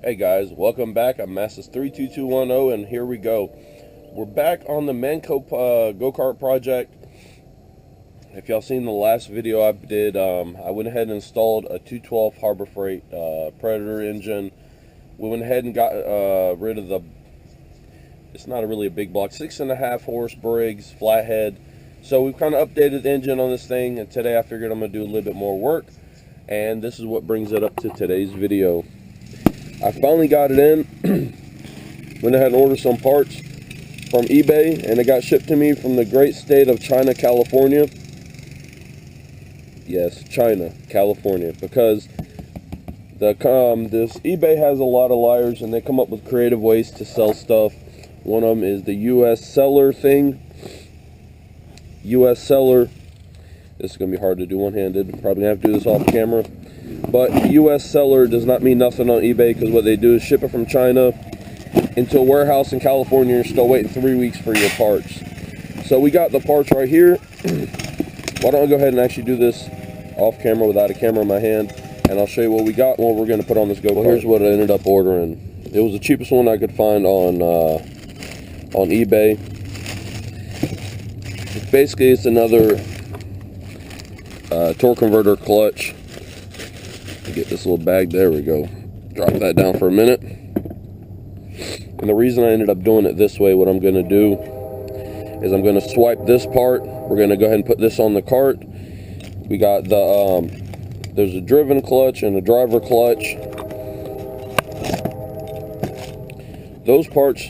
Hey guys, welcome back. I'm Masses32210 and here we go. We're back on the Manco go-kart project. If y'all seen the last video I did, I went ahead and installed a 212 Harbor Freight Predator engine. We went ahead and got rid of it's not really a big block, 6.5 horse Briggs flathead. So we've kind of updated the engine on this thing, and today I figured I'm going to do a little bit more work, and this is what brings it up to today's video. I finally got it in. Went ahead and ordered some parts from eBay, and it got shipped to me from the great state of China, California. Yes, China, California, because this eBay has a lot of liars, and they come up with creative ways to sell stuff. One of them is the U.S. seller thing. U.S. seller. This is going to be hard to do one-handed. Probably going to have to do this off camera. But U.S. seller does not mean nothing on eBay, because what they do is ship it from China into a warehouse in California. You're still waiting 3 weeks for your parts. So we got the parts right here. Why don't I go ahead and actually do this off camera without a camera in my hand, and I'll show you what we got and what we're going to put on this go-kart. Well, here's what I ended up ordering. It was the cheapest one I could find on eBay. Basically, it's another torque converter clutch. Get this little bag, there we go. Drop that down for a minute. And the reason I ended up doing it this way, what I'm going to do is I'm going to swipe this part. We're going to go ahead and put this on the cart. We got the there's a driven clutch and a driver clutch. Those parts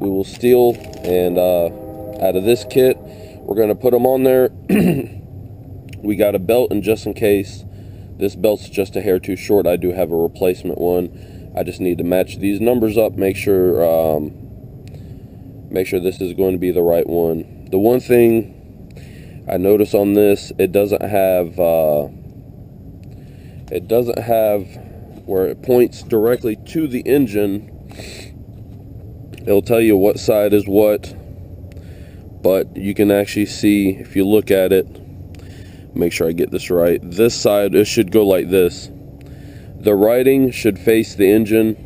we will steal, and out of this kit we're going to put them on there. We got a belt, and just in case this belt's just a hair too short, I do have a replacement one. I just need to match these numbers up, make sure this is going to be the right one. The one thing I notice on this, it doesn't have where it points directly to the engine. It'll tell you what side is what, but you can actually see, if you look at it, make sure I get this right, this side, it should go like this. The writing should face the engine,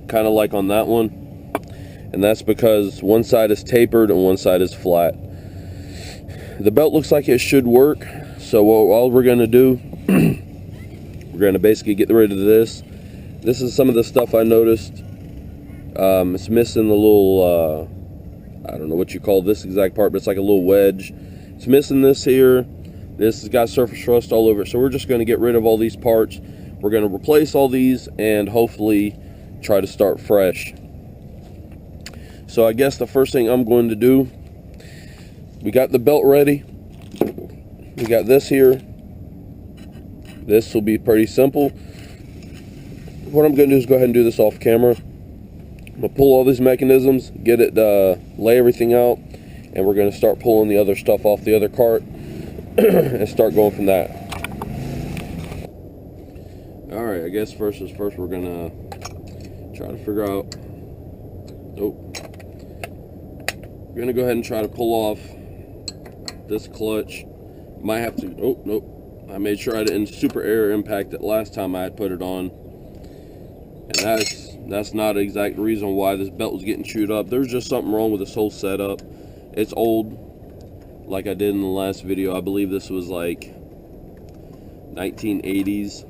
kind of like on that one, and that's because one side is tapered and one side is flat. The belt looks like it should work, so all we're going to do, we're going to basically get rid of this. This is some of the stuff I noticed. It's missing the little, I don't know what you call this exact part, but it's like a little wedge. It's missing this here. This has got surface rust all over it, so we're just going to get rid of all these parts. We're going to replace all these and hopefully try to start fresh. So I guess the first thing I'm going to do, we got the belt ready. We got this here. This will be pretty simple. What I'm going to do is go ahead and do this off camera. I'm going to pull all these mechanisms, get it, lay everything out, and we're going to start pulling the other stuff off the other cart and start going from that. Alright, I guess first is first, we're gonna try to figure out, we're gonna go ahead and try to pull off this clutch. Might have to, I made sure I didn't super air impact it last time I had put it on, and that's not an exact reason why this belt was getting chewed up. There's just something wrong with this whole setup. It's old. Like I did in the last video, I believe this was like 1980s,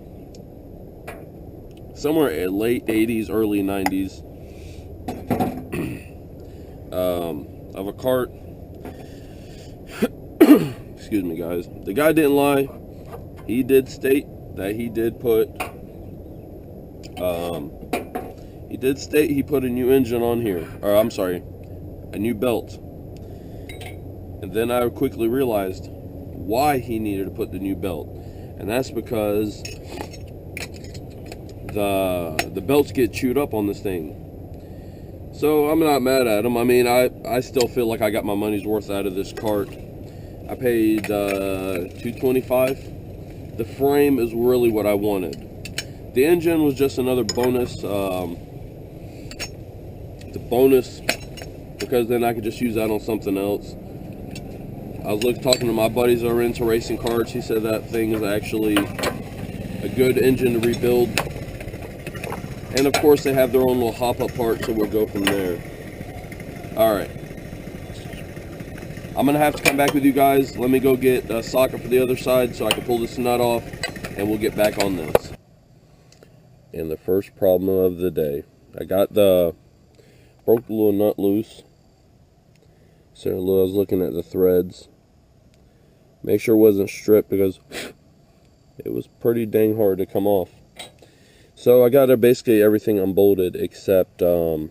somewhere in late 80s, early 90s, of a cart. Excuse me, guys. The guy didn't lie. He did state that he did put he put a new engine on here, or I'm sorry, a new belt. And then I quickly realized why he needed to put the new belt, and that's because the belts get chewed up on this thing. So I'm not mad at him. I mean, I still feel like I got my money's worth out of this cart. I paid $225. The frame is really what I wanted. The engine was just another bonus. The bonus, because then I could just use that on something else. I was talking to my buddies that are into racing cars. He said that thing is actually a good engine to rebuild. And of course they have their own little hop-up part, so we'll go from there. Alright. I'm going to have to come back with you guys. Let me go get a socket for the other side so I can pull this nut off, and we'll get back on this. And the first problem of the day. I got broke the little nut loose. So I was looking at the threads. Make sure it wasn't stripped because it was pretty dang hard to come off. So I got basically everything unbolted except the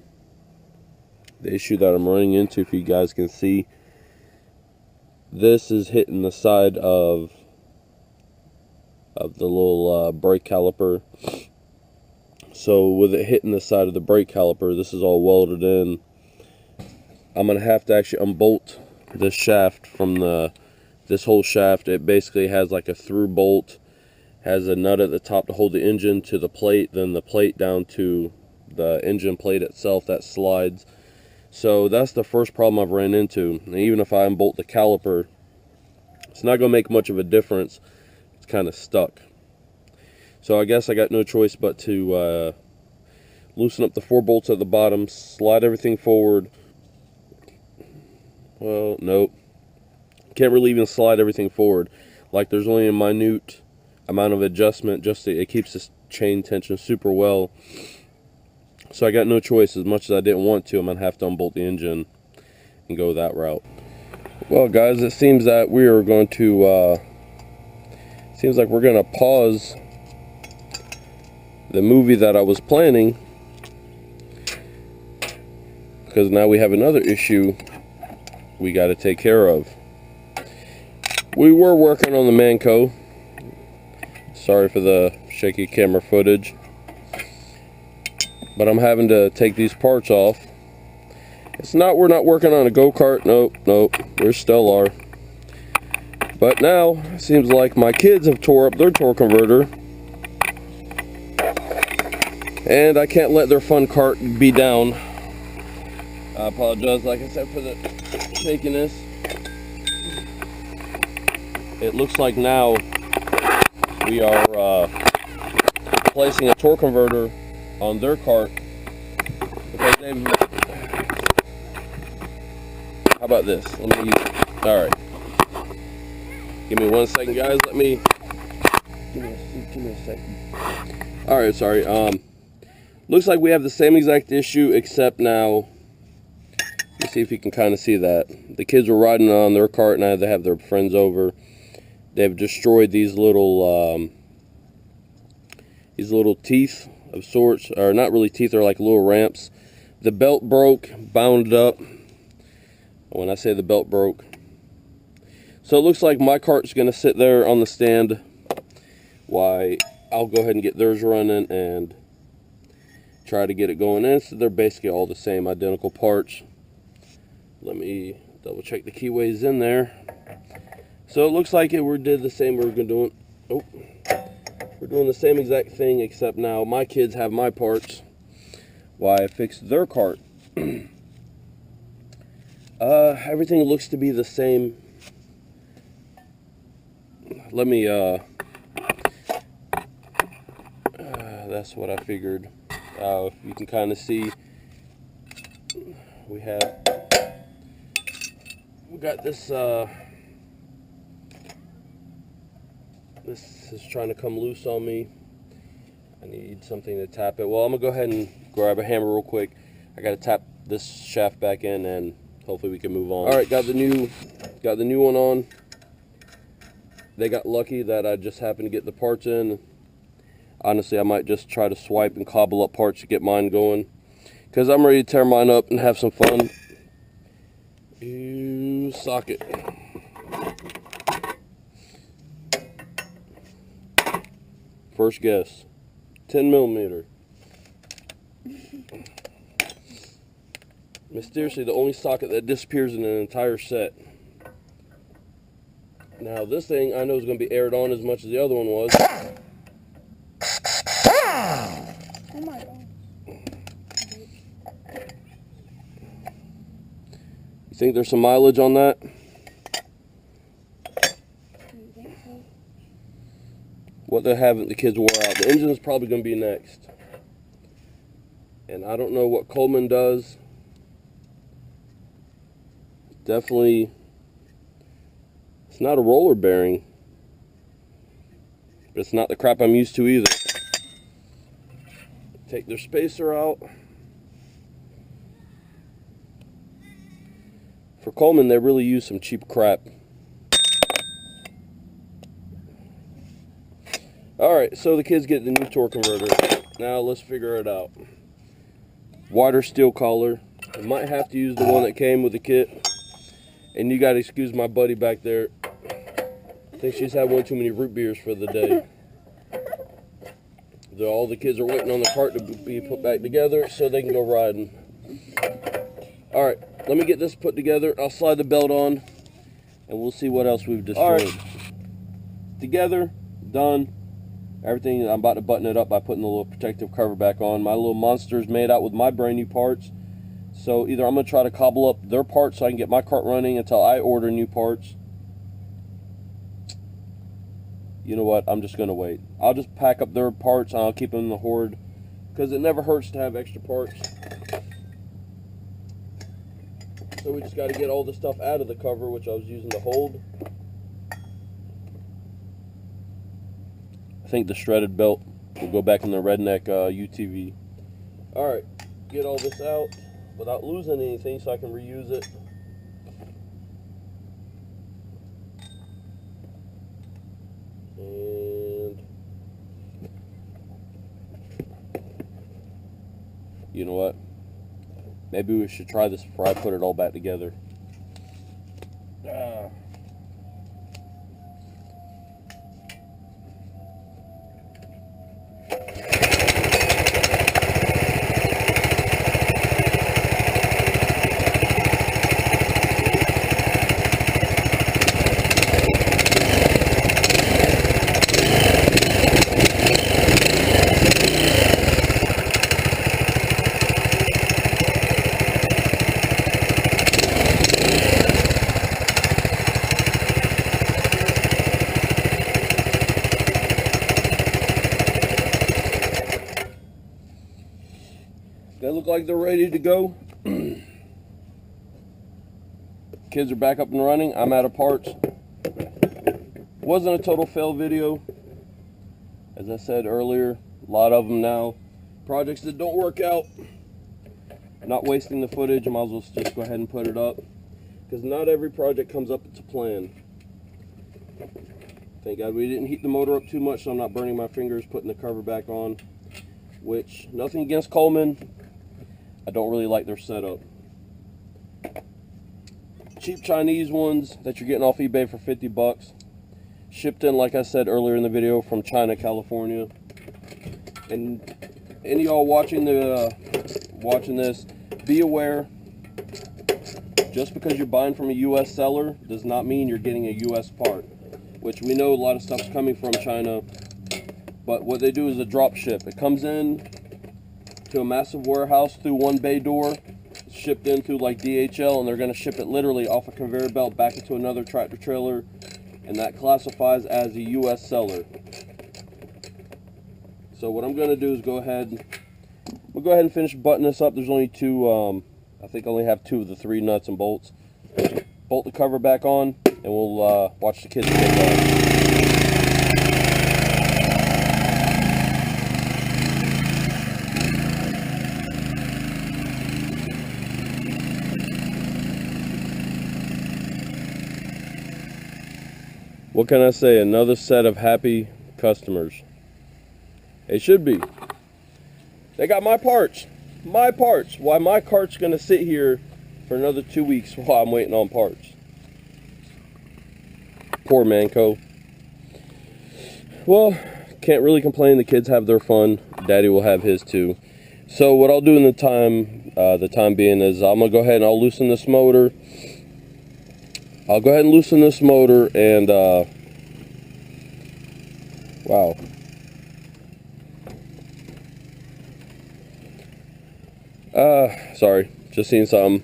issue that I'm running into, if you guys can see. This is hitting the side of the little brake caliper. So with it hitting the side of the brake caliper, this is all welded in. I'm going to have to actually unbolt this shaft from this whole shaft. It basically has like a through bolt, has a nut at the top to hold the engine to the plate, then the plate down to the engine plate itself that slides. So that's the first problem I've ran into. And even if I unbolt the caliper, it's not going to make much of a difference. It's kind of stuck. So I guess I got no choice but to loosen up the 4 bolts at the bottom, slide everything forward. Well, nope. Can't really even slide everything forward. Like there's only a minute amount of adjustment, just it keeps this chain tension super well. So I got no choice. As much as I didn't want to, I'm going to have to unbolt the engine and go that route. Well, guys, it seems that we are going to, seems like we're going to pause the movie that I was planning, because now we have another issue we got to take care of. We were working on the Manco. Sorry for the shaky camera footage. But I'm having to take these parts off. We're not working on a go-kart. Nope. We still are. But now, it seems like my kids have tore up their torque converter. And I can't let their fun kart be down. I apologize, like I said, for the shakiness. It looks like now we are placing a torque converter on their kart because they've... How about this? Let me... Alright. Give me 1 second, guys. Give me a second. Alright, sorry. Looks like we have the same exact issue, except now... Let's see if you can kind of see that. The kids were riding on their kart, now they have their friends over. They've destroyed these little teeth of sorts, or not really teeth, they're like little ramps. The belt broke, bound up. When I say the belt broke. So it looks like my kart's going to sit there on the stand while I'll go ahead and get theirs running and try to get it going in. So they're basically all the same, identical parts. Let me double check the keyways in there. So it looks like we did the same. We're doing the same exact thing, except now my kids have my parts while I fixed their kart. Everything looks to be the same. Let me, that's what I figured. If you can kind of see, we got this, this is trying to come loose on me. I need something to tap it. Well, I'm gonna go ahead and grab a hammer real quick. I gotta tap this shaft back in and hopefully we can move on. All right, got the new one on. They got lucky that I just happened to get the parts in. Honestly, I might just try to swipe and cobble up parts to get mine going, because I'm ready to tear mine up and have some fun. Ooh, socket. First guess, 10mm. Mysteriously, the only socket that disappears in an entire set. Now, this thing I know is going to be aired on as much as the other one was. Oh my God. You think there's some mileage on that? What they haven't the kids wore out. The engine is probably going to be next. And I don't know what Coleman does. Definitely, it's not a roller bearing, but it's not the crap I'm used to either. Take their spacer out. For Coleman, they really use some cheap crap. Alright, so the kids get the new torque converter. Now let's figure it out. Wider steel collar. I might have to use the one that came with the kit. And you gotta excuse my buddy back there. I think she's had one too many root beers for the day. All the kids are waiting on the cart to be put back together so they can go riding. Alright, let me get this put together. I'll slide the belt on and we'll see what else we've destroyed. Alright, together, done. Everything, I'm about to button it up by putting the little protective cover back on. My little monster's made out with my brand new parts. So either I'm going to try to cobble up their parts so I can get my cart running until I order new parts. You know what? I'm just going to wait. I'll just pack up their parts and I'll keep them in the hoard. Because it never hurts to have extra parts. So we just got to get all the stuff out of the cover, which I was using to hold. I think the shredded belt will go back in the redneck UTV. Alright, get all this out without losing anything so I can reuse it. And you know what? Maybe we should try this before I put it all back together. They look like they're ready to go. Kids are back up and running. I'm out of parts. Wasn't a total fail video. As I said earlier, a lot of them now. Projects that don't work out. Not wasting the footage. I might as well just go ahead and put it up. Because not every project comes up to plan. Thank God we didn't heat the motor up too much so I'm not burning my fingers putting the cover back on. Which, nothing against Coleman. I don't really like their setup. Cheap Chinese ones that you're getting off eBay for 50 bucks. Shipped in, like I said earlier in the video, from China, California. And any of y'all watching this, be aware, just because you're buying from a US seller does not mean you're getting a US part. Which we know a lot of stuff's coming from China. But what they do is a drop ship. It comes in to a massive warehouse through one bay door, shipped in through like DHL, and they're going to ship it literally off a conveyor belt back into another tractor trailer, and that classifies as a US seller. So what I'm going to do is we'll go ahead and finish buttoning this up. There's only two, I think I only have 2 of the 3 nuts and bolts. Bolt the cover back on, and we'll watch the kids get that. What can I say? Another set of happy customers. They should be. They got my parts. My parts. Why my cart's going to sit here for another 2 weeks while I'm waiting on parts. Poor Manco. Well, can't really complain. The kids have their fun. Daddy will have his too. So what I'll do in the time being is I'm going to go ahead and I'll loosen this motor. I'll go ahead and loosen this motor and, wow. Sorry, just seen something.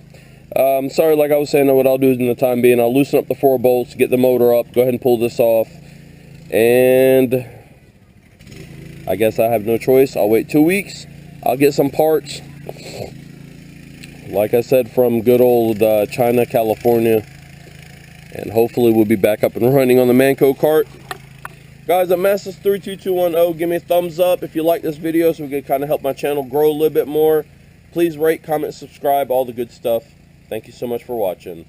Sorry, like I was saying, what I'll do in the time being, I'll loosen up the 4 bolts, get the motor up, go ahead and pull this off, and I guess I have no choice. I'll wait 2 weeks, I'll get some parts, Like I said, from good old China, California. And hopefully we'll be back up and running on the Manco kart. Guys, at Masses32210, give me a thumbs up if you like this video so we can kind of help my channel grow a little bit more. Please rate, comment, subscribe, all the good stuff. Thank you so much for watching.